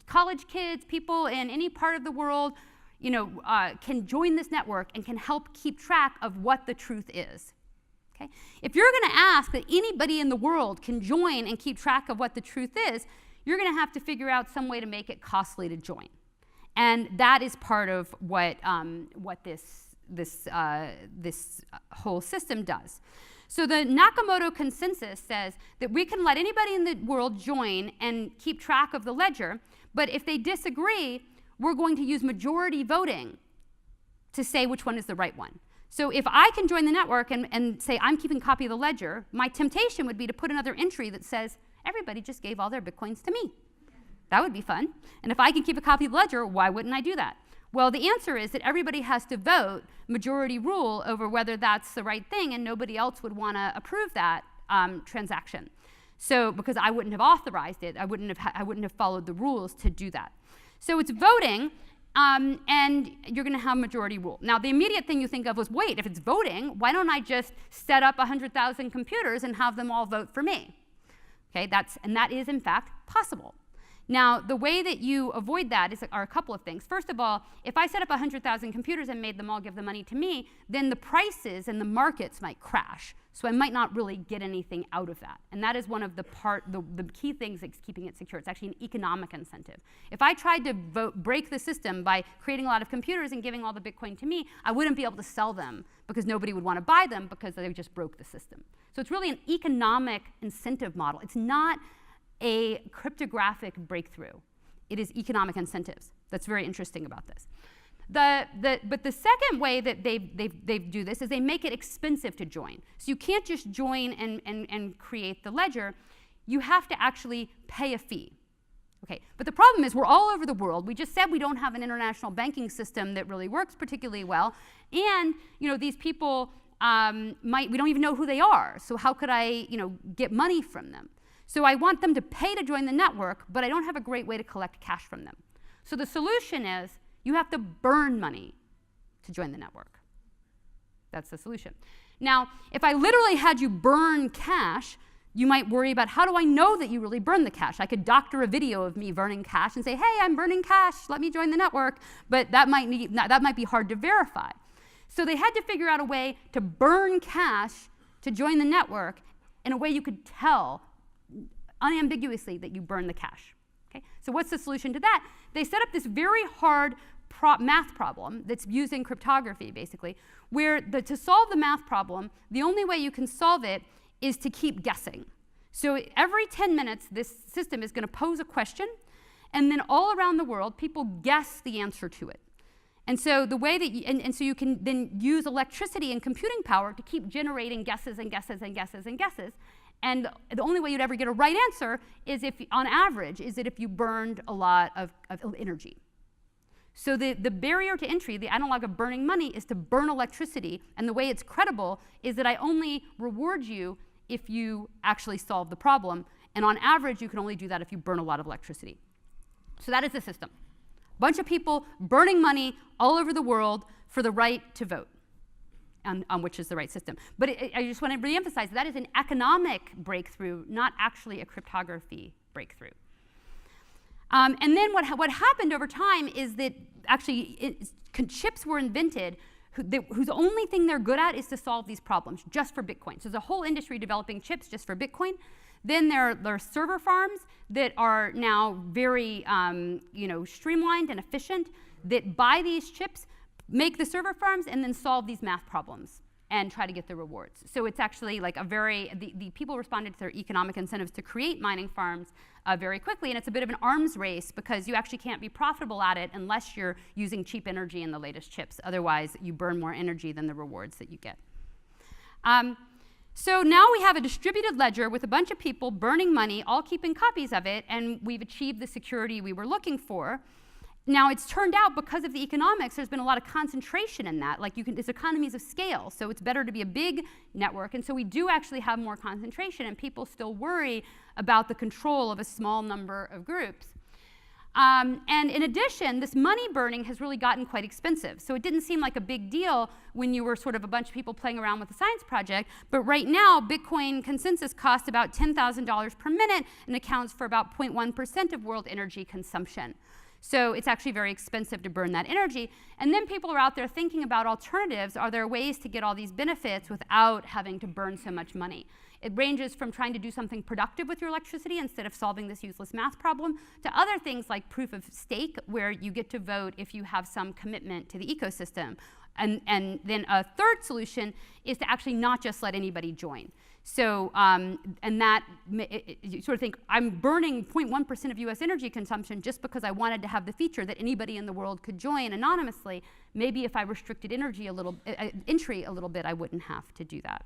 S1: College kids, people in any part of the world, can join this network and can help keep track of what the truth is. Okay? If you're going to ask that anybody in the world can join and keep track of what the truth is, you're going to have to figure out some way to make it costly to join. And that is part of what this whole system does. So the Nakamoto consensus says that we can let anybody in the world join and keep track of the ledger, but if they disagree, we're going to use majority voting to say which one is the right one. So if I can join the network and say I'm keeping a copy of the ledger, my temptation would be to put another entry that says everybody just gave all their Bitcoins to me. That would be fun. And if I can keep a copy of the ledger, why wouldn't I do that? Well, the answer is that everybody has to vote majority rule over whether that's the right thing, and nobody else would want to approve that transaction. So because I wouldn't have authorized it, I wouldn't have followed the rules to do that. So it's voting, and you're going to have majority rule. Now, the immediate thing you think of was, wait, if it's voting, why don't I just set up 100,000 computers and have them all vote for me? Okay, and that is, in fact, possible. Now, the way that you avoid that are a couple of things. First of all, if I set up 100,000 computers and made them all give the money to me, then the prices and the markets might crash. So I might not really get anything out of that. And that is one of the key things that's keeping it secure. It's actually an economic incentive. If I tried to break the system by creating a lot of computers and giving all the Bitcoin to me, I wouldn't be able to sell them because nobody would want to buy them because they just broke the system. So it's really an economic incentive model. It's not a cryptographic breakthrough. It is economic incentives. That's very interesting about this. But the second way that they do this is they make it expensive to join. So you can't just join and create the ledger. You have to actually pay a fee. Okay, but the problem is we're all over the world. We just said we don't have an international banking system that really works particularly well. And these people we don't even know who they are. So how could I get money from them? So I want them to pay to join the network, but I don't have a great way to collect cash from them. So the solution is you have to burn money to join the network. That's the solution. Now, if I literally had you burn cash, you might worry about how do I know that you really burned the cash? I could doctor a video of me burning cash and say, hey, I'm burning cash, let me join the network, but that might be hard to verify. So they had to figure out a way to burn cash to join the network in a way you could tell unambiguously that you burn the cash. Okay? So what's the solution to that? They set up this very hard math problem that's using cryptography, basically, where to solve the math problem, the only way you can solve it is to keep guessing. So every 10 minutes, this system is going to pose a question, and then all around the world, people guess the answer to it. And so the way that so you can then use electricity and computing power to keep generating guesses and guesses and guesses and guesses. And the only way you'd ever get a right answer is if, on average, is that if you burned a lot of energy. So the barrier to entry, the analog of burning money, is to burn electricity. And the way it's credible is that I only reward you if you actually solve the problem. And on average, you can only do that if you burn a lot of electricity. So that is the system. A bunch of people burning money all over the world for the right to vote, on which is the right system. But I just want to reemphasize that is an economic breakthrough, not actually a cryptography breakthrough. And then what happened over time is that actually chips were invented whose only thing they're good at is to solve these problems, just for Bitcoin. So there's a whole industry developing chips just for Bitcoin. Then there are server farms that are now very streamlined and efficient that buy these chips, make the server farms, and then solve these math problems and try to get the rewards. So it's actually like the people responded to their economic incentives to create mining farms very quickly, and it's a bit of an arms race because you actually can't be profitable at it unless you're using cheap energy in the latest chips. Otherwise, you burn more energy than the rewards that you get. So now we have a distributed ledger with a bunch of people burning money, all keeping copies of it, and we've achieved the security we were looking for. Now, it's turned out because of the economics, there's been a lot of concentration in that. Like, there's economies of scale, so it's better to be a big network. And so we do actually have more concentration, and people still worry about the control of a small number of groups. And in addition, this money burning has really gotten quite expensive. So it didn't seem like a big deal when you were sort of a bunch of people playing around with a science project. But right now, Bitcoin consensus costs about $10,000 per minute and accounts for about 0.1% of world energy consumption. So it's actually very expensive to burn that energy. And then people are out there thinking about alternatives. Are there ways to get all these benefits without having to burn so much money? It ranges from trying to do something productive with your electricity instead of solving this useless math problem to other things like proof of stake, where you get to vote if you have some commitment to the ecosystem. And then a third solution is to actually not just let anybody join. So, you sort of think, I'm burning 0.1% of US energy consumption just because I wanted to have the feature that anybody in the world could join anonymously. Maybe if I restricted entry a little bit, I wouldn't have to do that.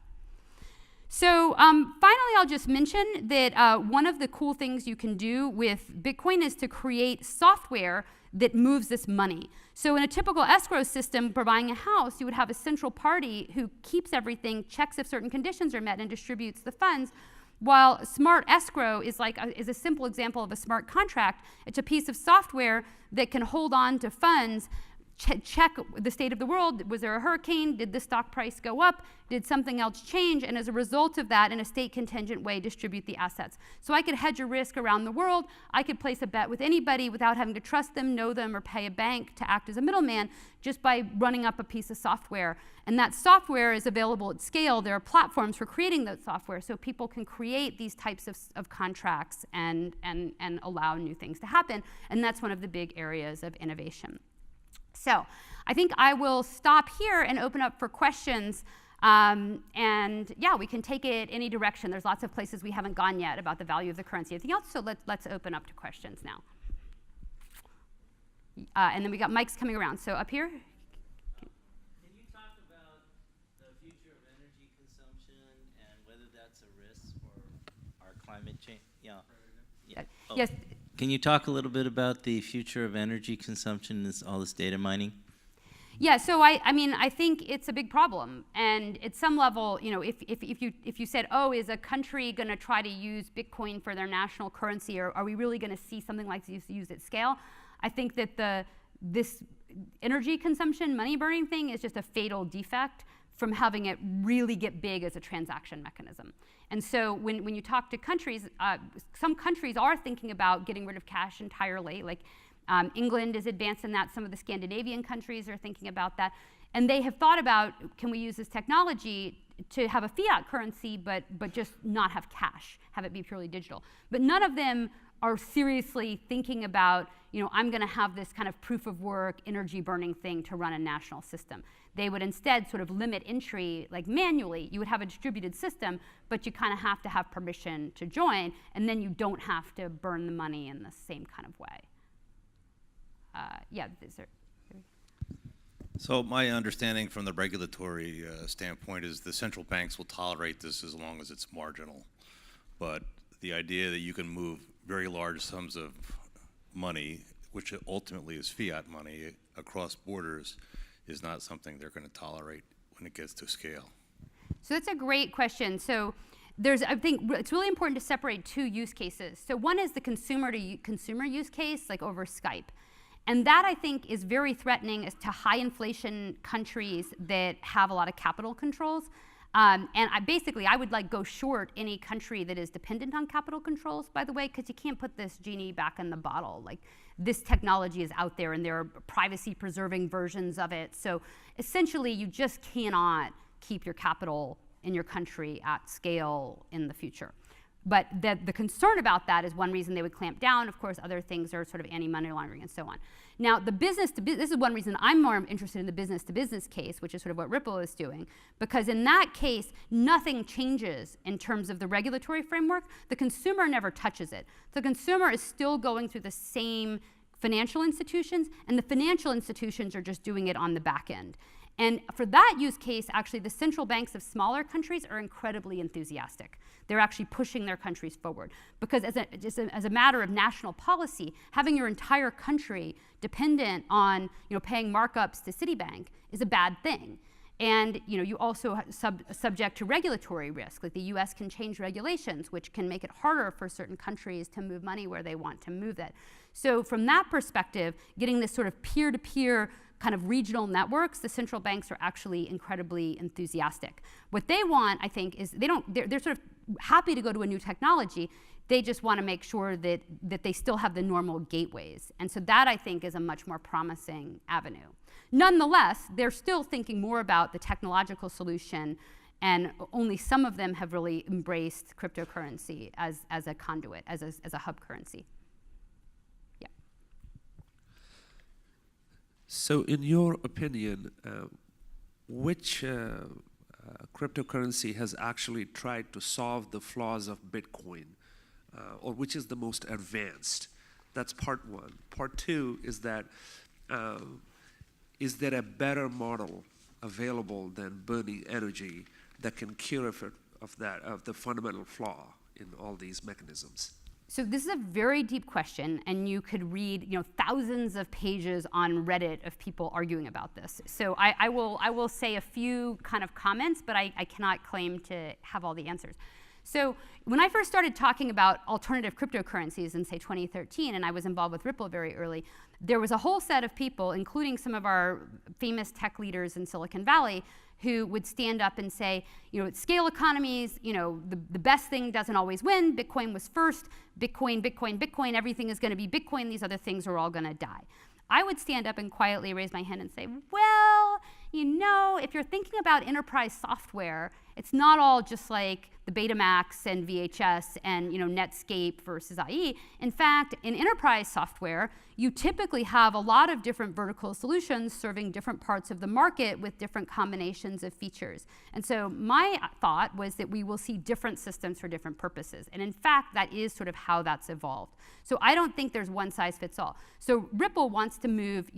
S1: So finally, I'll just mention that one of the cool things you can do with Bitcoin is to create software that moves this money. So in a typical escrow system for buying a house, you would have a central party who keeps everything, checks if certain conditions are met, and distributes the funds. While smart escrow is a simple example of a smart contract. It's a piece of software that can hold on to funds, check the state of the world. Was there a hurricane? Did the stock price go up? Did something else change? And as a result of that, in a state contingent way, distribute the assets. So I could hedge a risk around the world. I could place a bet with anybody without having to trust them, know them, or pay a bank to act as a middleman, just by running up a piece of software. And that software is available at scale. There are platforms for creating that software, so people can create these types of contracts and allow new things to happen. And that's one of the big areas of innovation. So I think I will stop here and open up for questions. And yeah, we can take it any direction. There's lots of places we haven't gone yet about the value of the currency. Anything else? So let's open up to questions now. And then we got mics coming around. So up here.
S2: Can you talk about the future of energy consumption and whether that's a risk for our climate change? Yeah. Oh.
S1: Yes.
S2: Can you talk a little bit about the future of energy consumption and all this data mining?
S1: Yeah, so I think it's a big problem, and at some level, if you said, oh, is a country going to try to use Bitcoin for their national currency, or are we really going to see something like this used at scale? I think that this energy consumption, money burning thing is just a fatal defect from having it really get big as a transaction mechanism. And so when you talk to countries, some countries are thinking about getting rid of cash entirely. Like England is advanced in that. Some of the Scandinavian countries are thinking about that. And they have thought about, can we use this technology to have a fiat currency, but just not have cash, have it be purely digital. But none of them are seriously thinking about, I'm going to have this kind of proof of work, energy burning thing to run a national system. They would instead sort of limit entry, like manually. You would have a distributed system, but you kind of have to have permission to join, and then you don't have to burn the money in the same kind of way. Yeah, is there?
S3: So my understanding from the regulatory standpoint is the central banks will tolerate this as long as it's marginal. but the idea that you can move very large sums of money, which ultimately is fiat money, across borders is not something they're going to tolerate when it gets to scale.
S1: So that's a great question. So I think it's really important to separate two use cases. So one is the consumer to consumer use case, like over Skype. And that, I think, is very threatening to high inflation countries that have a lot of capital controls. And I would like go short any country that is dependent on capital controls, by the way, because you can't put this genie back in the bottle. Like, this technology is out there and there are privacy preserving versions of it. So essentially, you just cannot keep your capital in your country at scale in the future. But the concern about that is one reason they would clamp down. Of course, other things are sort of anti-money laundering and so on. Now, this is one reason I'm more interested in the business-to-business case, which is sort of what Ripple is doing, because in that case, nothing changes in terms of the regulatory framework. The consumer never touches it. The consumer is still going through the same financial institutions, and the financial institutions are just doing it on the back end. And for that use case, actually, the central banks of smaller countries are incredibly enthusiastic. They're actually pushing their countries forward. Because as a matter of national policy, having your entire country dependent on paying markups to Citibank is a bad thing. And you also subject to regulatory risk. Like, the US can change regulations, which can make it harder for certain countries to move money where they want to move it. So from that perspective, getting this sort of peer-to-peer kind of regional networks, the central banks are actually incredibly enthusiastic. What they want, I think, is they're sort of happy to go to a new technology. They just want to make sure that they still have the normal gateways. And so that, I think, is a much more promising avenue. Nonetheless, they're still thinking more about the technological solution, and only some of them have really embraced cryptocurrency as a conduit, as a hub currency. Yeah.
S4: So in your opinion, which cryptocurrency has actually tried to solve the flaws of Bitcoin, or which is the most advanced? That's part one. Part two is that is there a better model available than burning energy that can cure of the fundamental flaw in all these mechanisms?
S1: So this is a very deep question, and you could read thousands of pages on Reddit of people arguing about this. So I will say a few kind of comments, but I cannot claim to have all the answers. So when I first started talking about alternative cryptocurrencies in, say, 2013, and I was involved with Ripple very early, there was a whole set of people, including some of our famous tech leaders in Silicon Valley, who would stand up and say, scale economies, the best thing doesn't always win. Bitcoin was first. Bitcoin, everything is going to be Bitcoin. These other things are all going to die. I would stand up and quietly raise my hand and say, well, if you're thinking about enterprise software, it's not all just like the Betamax and VHS and Netscape versus IE. In fact, in enterprise software, you typically have a lot of different vertical solutions serving different parts of the market with different combinations of features. And so my thought was that we will see different systems for different purposes. And in fact, that is sort of how that's evolved. So I don't think there's one size fits all. So Ripple wants to move,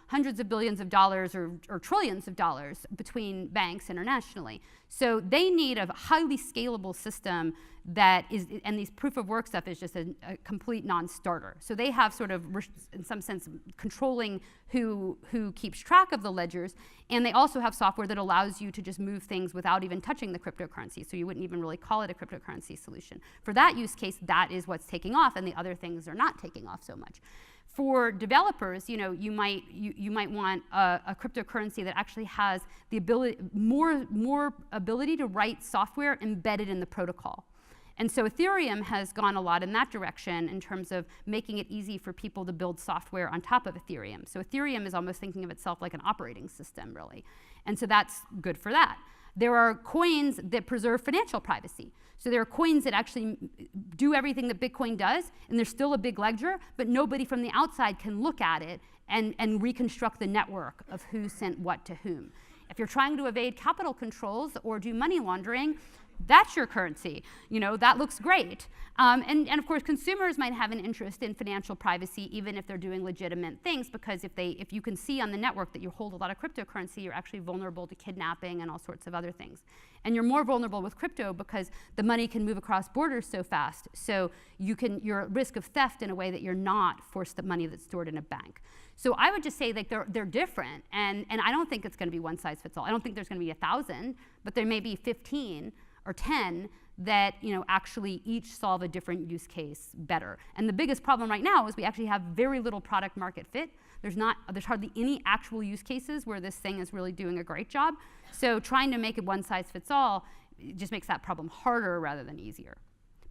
S1: hundreds of billions of dollars or trillions of dollars between banks internationally. So they need a highly scalable system that is, and these proof of work stuff is just a complete non-starter. So they have sort of, in some sense, controlling who keeps track of the ledgers, and they also have software that allows you to just move things without even touching the cryptocurrency. So you wouldn't even really call it a cryptocurrency solution. For that use case, that is what's taking off, and the other things are not taking off so much. For developers, you might want a cryptocurrency that actually has the ability, more ability to write software embedded in the protocol. And so Ethereum has gone a lot in that direction in terms of making it easy for people to build software on top of Ethereum. So Ethereum is almost thinking of itself like an operating system, really. And so that's good for that. There are coins that preserve financial privacy. So there are coins that actually do everything that Bitcoin does, and there's still a big ledger, but nobody from the outside can look at it and reconstruct the network of who sent what to whom. If you're trying to evade capital controls or do money laundering, That's your currency. That looks great. And of course, consumers might have an interest in financial privacy, even if they're doing legitimate things, because if you can see on the network that you hold a lot of cryptocurrency, you're actually vulnerable to kidnapping and all sorts of other things. And you're more vulnerable with crypto because the money can move across borders so fast. So you're at risk of theft in a way that you're not for the money that's stored in a bank. So I would just say like they're different, and I don't think it's going to be one size fits all. I don't think there's going to be 1,000, but there may be 15 or 10 that actually each solve a different use case better. And the biggest problem right now is we actually have very little product market fit. There's hardly any actual use cases where this thing is really doing a great job. So trying to make it one size fits all just makes that problem harder rather than easier.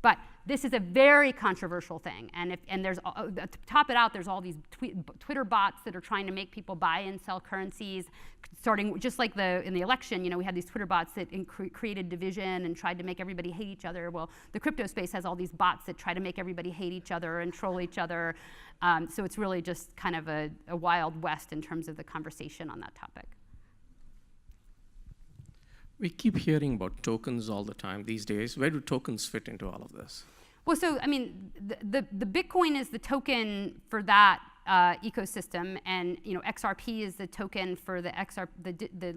S1: But this is a very controversial thing, and there's to top it out, there's all these Twitter bots that are trying to make people buy and sell currencies, starting just like in the election. We had these Twitter bots that created division and tried to make everybody hate each other. Well, the crypto space has all these bots that try to make everybody hate each other and troll each other. So it's really just kind of a wild west in terms of the conversation on that topic.
S5: We keep hearing about tokens all the time these days. Where do tokens fit into all of this?
S1: Well, so I mean, the Bitcoin is the token for that ecosystem, and XRP is the token for the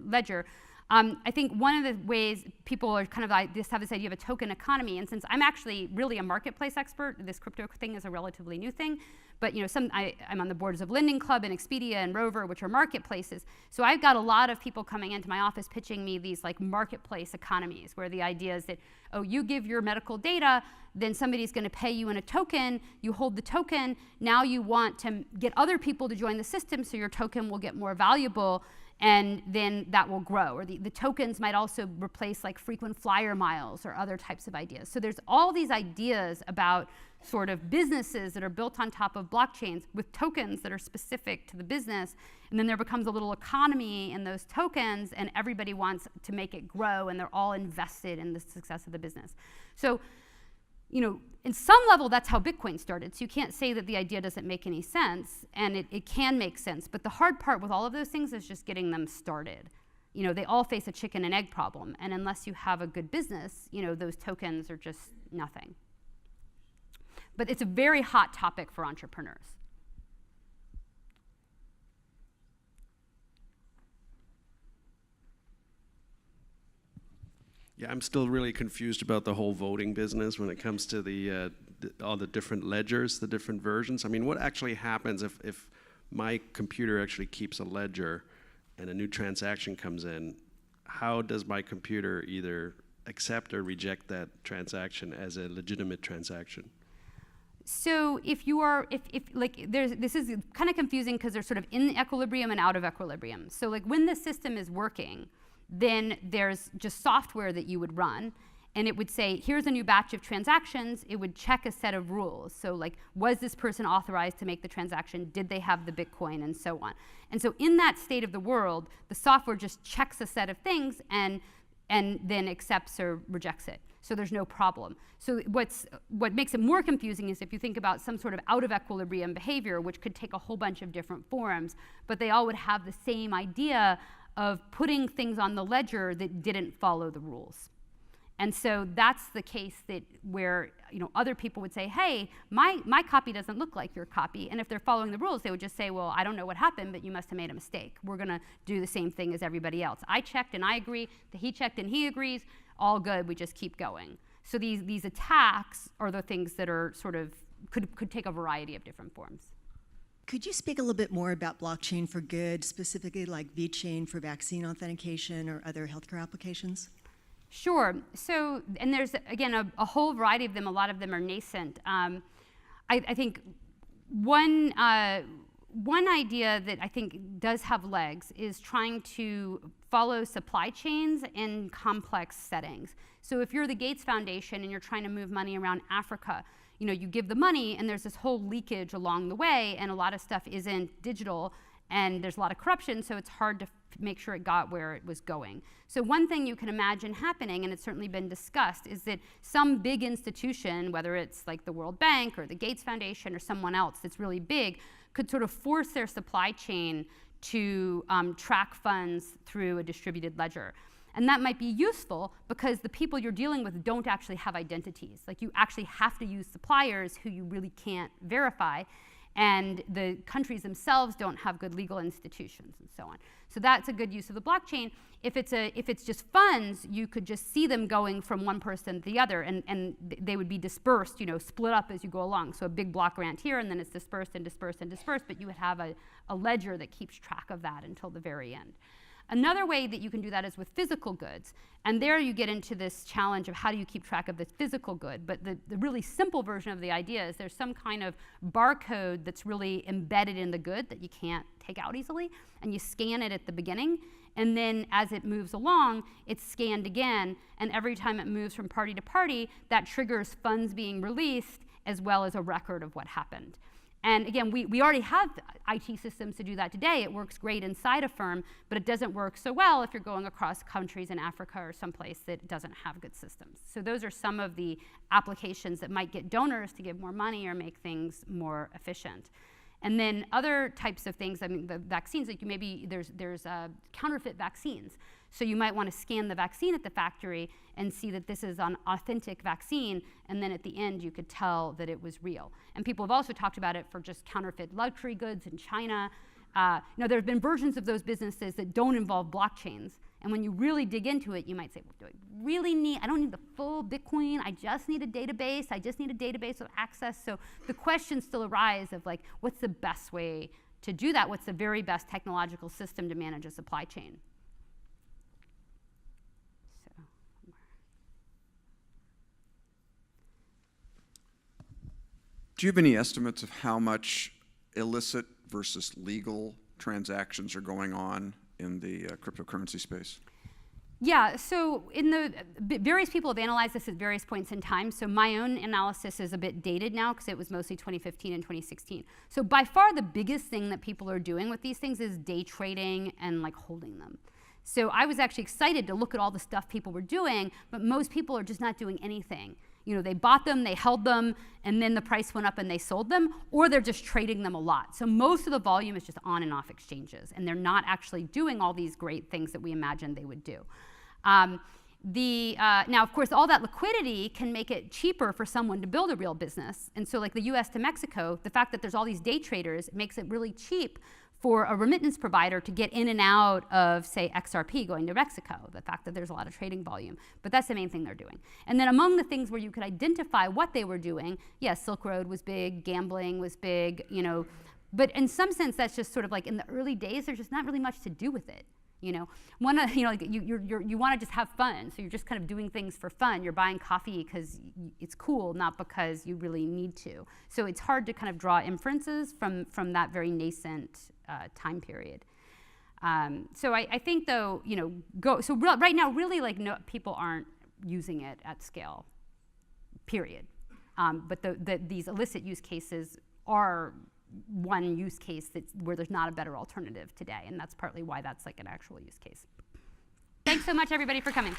S1: ledger. I think one of the ways people are kind of have this idea of a token economy, and since I'm actually really a marketplace expert, this crypto thing is a relatively new thing. But I'm on the boards of Lending Club and Expedia and Rover, which are marketplaces. So I've got a lot of people coming into my office pitching me these like marketplace economies, where the idea is that, oh, you give your medical data, then somebody's going to pay you in a token. You hold the token. Now you want to get other people to join the system, so your token will get more valuable, and then that will grow. Or the tokens might also replace like frequent flyer miles or other types of ideas. So there's all these ideas about sort of businesses that are built on top of blockchains with tokens that are specific to the business, and then there becomes a little economy in those tokens, and everybody wants to make it grow, and they're all invested in the success of the business. So, in some level, that's how Bitcoin started. So you can't say that the idea doesn't make any sense, and it can make sense. But the hard part with all of those things is just getting them started. They all face a chicken and egg problem, and unless you have a good business, those tokens are just nothing. But it's a very hot topic for entrepreneurs.
S6: Yeah, I'm still really confused about the whole voting business when it comes to all the different ledgers, the different versions. I mean, what actually happens if my computer actually keeps a ledger and a new transaction comes in? How does my computer either accept or reject that transaction as a legitimate transaction?
S1: So if this is kind of confusing because they're sort of in equilibrium and out of equilibrium. So like when the system is working, then there's just software that you would run, and it would say, here's a new batch of transactions. It would check a set of rules. So like, was this person authorized to make the transaction? Did they have the Bitcoin, and so on? And so in that state of the world, the software just checks a set of things and then accepts or rejects it. So there's no problem. So what makes it more confusing is if you think about some sort of out of equilibrium behavior, which could take a whole bunch of different forms, but they all would have the same idea of putting things on the ledger that didn't follow the rules. And so that's the case where other people would say, hey, my copy doesn't look like your copy. And if they're following the rules, they would just say, well, I don't know what happened, but you must have made a mistake. We're going to do the same thing as everybody else. I checked and I agree. He checked and he agrees. All good. We just keep going. So these attacks are the things that are sort of could take a variety of different forms.
S7: Could you speak a little bit more about blockchain for good, specifically like VeChain for vaccine authentication or other healthcare applications?
S1: Sure. So, and there's, again, a whole variety of them. A lot of them are nascent. I think one idea that I think does have legs is trying to follow supply chains in complex settings. So if you're the Gates Foundation and you're trying to move money around Africa, you give the money and there's this whole leakage along the way, and a lot of stuff isn't digital, and there's a lot of corruption, so it's hard to make sure it got where it was going. So one thing you can imagine happening, and it's certainly been discussed, is that some big institution, whether it's like the World Bank or the Gates Foundation or someone else that's really big, could sort of force their supply chain to track funds through a distributed ledger. And that might be useful because the people you're dealing with don't actually have identities. Like, you actually have to use suppliers who you really can't verify, and the countries themselves don't have good legal institutions and so on. So that's a good use of the blockchain. If it's just funds, you could just see them going from one person to the other, and they would be dispersed, split up as you go along. So a big block grant here, and then it's dispersed and dispersed and dispersed, but you would have a ledger that keeps track of that until the very end. Another way that you can do that is with physical goods. And there you get into this challenge of how do you keep track of the physical good. But the really simple version of the idea is there's some kind of barcode that's really embedded in the good that you can't take out easily. And you scan it at the beginning. And then as it moves along, it's scanned again. And every time it moves from party to party, that triggers funds being released as well as a record of what happened. And again, we already have IT systems to do that today. It works great inside a firm, but it doesn't work so well if you're going across countries in Africa or someplace that doesn't have good systems. So those are some of the applications that might get donors to give more money or make things more efficient. And then other types of things, I mean, the vaccines, like there's counterfeit vaccines. So you might want to scan the vaccine at the factory and see that this is an authentic vaccine, and then at the end you could tell that it was real. And people have also talked about it for just counterfeit luxury goods in China. Now there have been versions of those businesses that don't involve blockchains. And when you really dig into it, you might say, well, do I don't need the full Bitcoin, I just need a database, I just need a database with access. So the questions still arise of like, what's the best way to do that? What's the very best technological system to manage a supply chain?
S8: Do you have any estimates of how much illicit versus legal transactions are going on in the cryptocurrency space?
S1: Yeah, so various people have analyzed this at various points in time. So my own analysis is a bit dated now because it was mostly 2015 and 2016. So by far the biggest thing that people are doing with these things is day trading and like holding them. So I was actually excited to look at all the stuff people were doing, but most people are just not doing anything. They bought them, they held them, and then the price went up and they sold them, or they're just trading them a lot. So most of the volume is just on and off exchanges, and they're not actually doing all these great things that we imagined they would do. Now, of course, all that liquidity can make it cheaper for someone to build a real business. And so like the US to Mexico, the fact that there's all these day traders, it makes it really cheap for a remittance provider to get in and out of, say, XRP going to Mexico, the fact that there's a lot of trading volume. But that's the main thing they're doing. And then among the things where you could identify what they were doing, yes, Silk Road was big, gambling was big, but in some sense that's just sort of like in the early days, there's just not really much to do with it. You want to just have fun, so you're just kind of doing things for fun. You're buying coffee because it's cool, not because you really need to. So it's hard to kind of draw inferences from that very nascent time period. So I think though, right now, really people aren't using it at scale, period. But these illicit use cases are one use case where there's not a better alternative today, and that's partly why that's like an actual use case. Thanks so much, everybody, for coming.